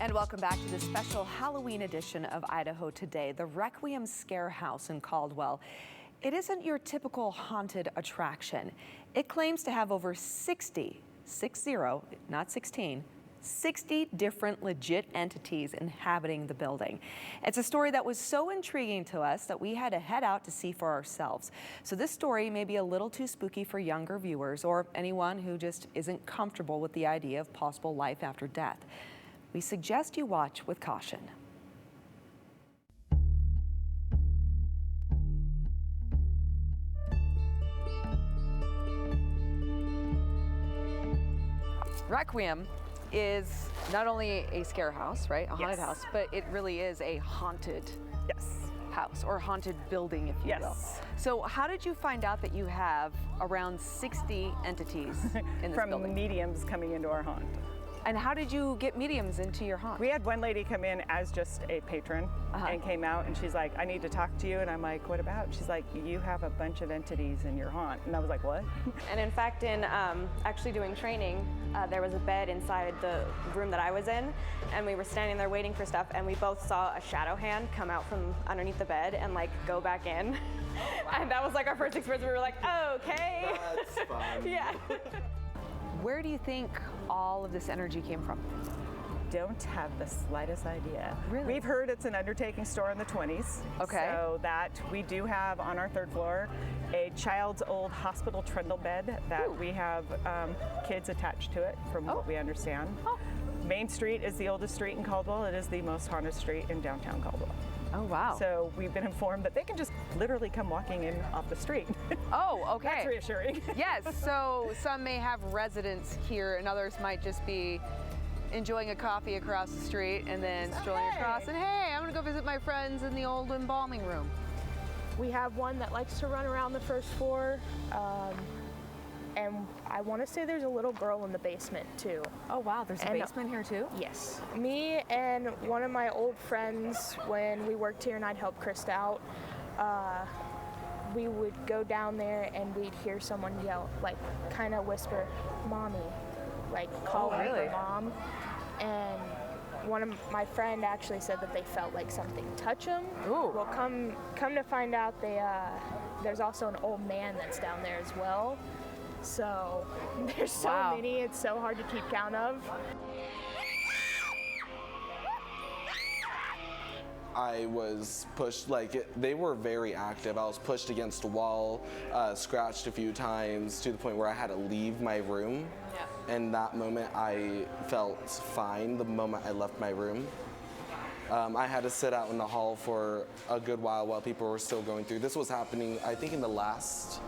And welcome back to the special Halloween edition of Idaho Today, the Requiem Scare House in Caldwell. It isn't your typical haunted attraction. It claims to have over 60, not 16, 60 different legit entities inhabiting the building. It's a story that was so intriguing to us that we had to head out to see for ourselves. So this story may be a little too spooky for younger viewers or anyone who just isn't comfortable with the idea of possible life after death. We suggest you watch with caution. Requiem is not only a scare house, right? A haunted house, but it really is a haunted house or haunted building, if you will. So how did you find out that you have around 60 entities in this building? From mediums coming into our haunt. And how did you get mediums into your haunt? We had one lady come in as just a patron and came out and she's like, I need to talk to you. And I'm like, what about? She's like, you have a bunch of entities in your haunt. And I was like, what? And in fact, in actually doing training, there was a bed inside the room that I was in, and we were standing there waiting for stuff, and we both saw a shadow hand come out from underneath the bed and like go back in. And that was like our first experience. We were like, okay. That's fun. Yeah. Where do you think all of this energy came from? Don't have the slightest idea. Really? We've heard it's an undertaking store in the 20s. Okay. So that we do have on our third floor a child's old hospital trundle bed that we have kids attached to it from what we understand. Main Street is the oldest street in Caldwell. It is the most haunted street in downtown Caldwell. Oh, wow. So we've been informed that they can just literally come walking in off the street. Oh, okay. That's reassuring. Yes, so some may have residents here and others might just be enjoying a coffee across the street and then strolling across and, hey, I'm gonna go visit my friends in the old embalming room. We have one that likes to run around the first floor. And I want to say there's a little girl in the basement too. Oh wow, there's a basement here too? Yes. Me and one of my old friends, when we worked here and I'd help Krista out, we would go down there and we'd hear someone yell, like kind of whisper, "Mommy," like calling her mom. And one of my friend actually said that they felt like something touch them. Ooh. Well, come to find out, there's also an old man that's down there as well. So there's so many, it's so hard to keep count of. I was pushed, they were very active. I was pushed against a wall, scratched a few times to the point where I had to leave my room. Yeah. And that moment I felt fine the moment I left my room. I had to sit out in the hall for a good while people were still going through. This was happening, I think, in the last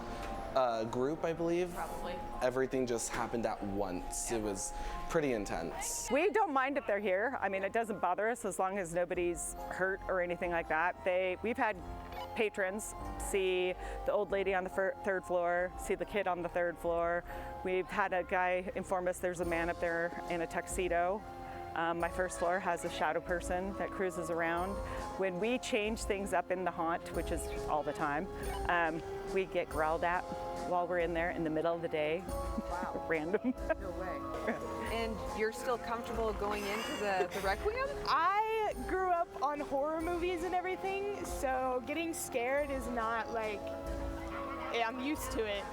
group, I believe. Probably. Everything just happened at once. It was pretty intense. We don't mind if they're here. I mean, it doesn't bother us as long as nobody's hurt or anything like that. We've had patrons see the old lady on the third floor, see the kid on the third floor. We've had a guy inform us there's a man up there in a tuxedo. My first floor has a shadow person that cruises around. When we change things up in the haunt, which is all the time, we get growled at while we're in there in the middle of the day. Wow. Random. No way. And you're still comfortable going into the Requiem? I grew up on horror movies and everything, so getting scared is not like, I'm used to it.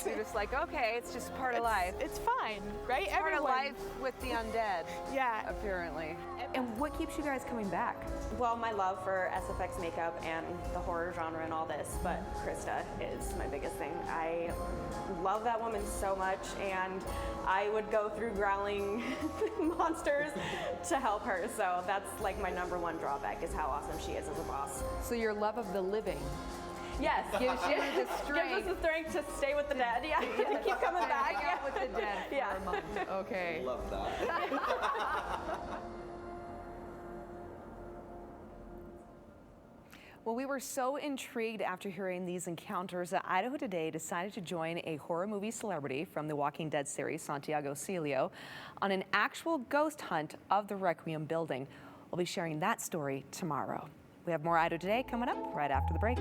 You're just like, okay, it's just part of life. It's fine, right? It's part of life with the undead. Yeah. Apparently. And what keeps you guys coming back? Well, my love for SFX makeup and the horror genre and all this, but Krista is my biggest thing. I love that woman so much, and I would go through growling monsters to help her. So that's like my #1 drawback, is how awesome she is as a boss. So your love of the living. Yes, gives you the strength. Gives us the strength to stay with the dead. Yeah, to keep coming back. Hang out with the dead for a month. Okay. Love that. Well, we were so intrigued after hearing these encounters that Idaho Today decided to join a horror movie celebrity from the Walking Dead series, Santiago Celio, on an actual ghost hunt of the Requiem building. We'll be sharing that story tomorrow. We have more Idaho Today coming up right after the break.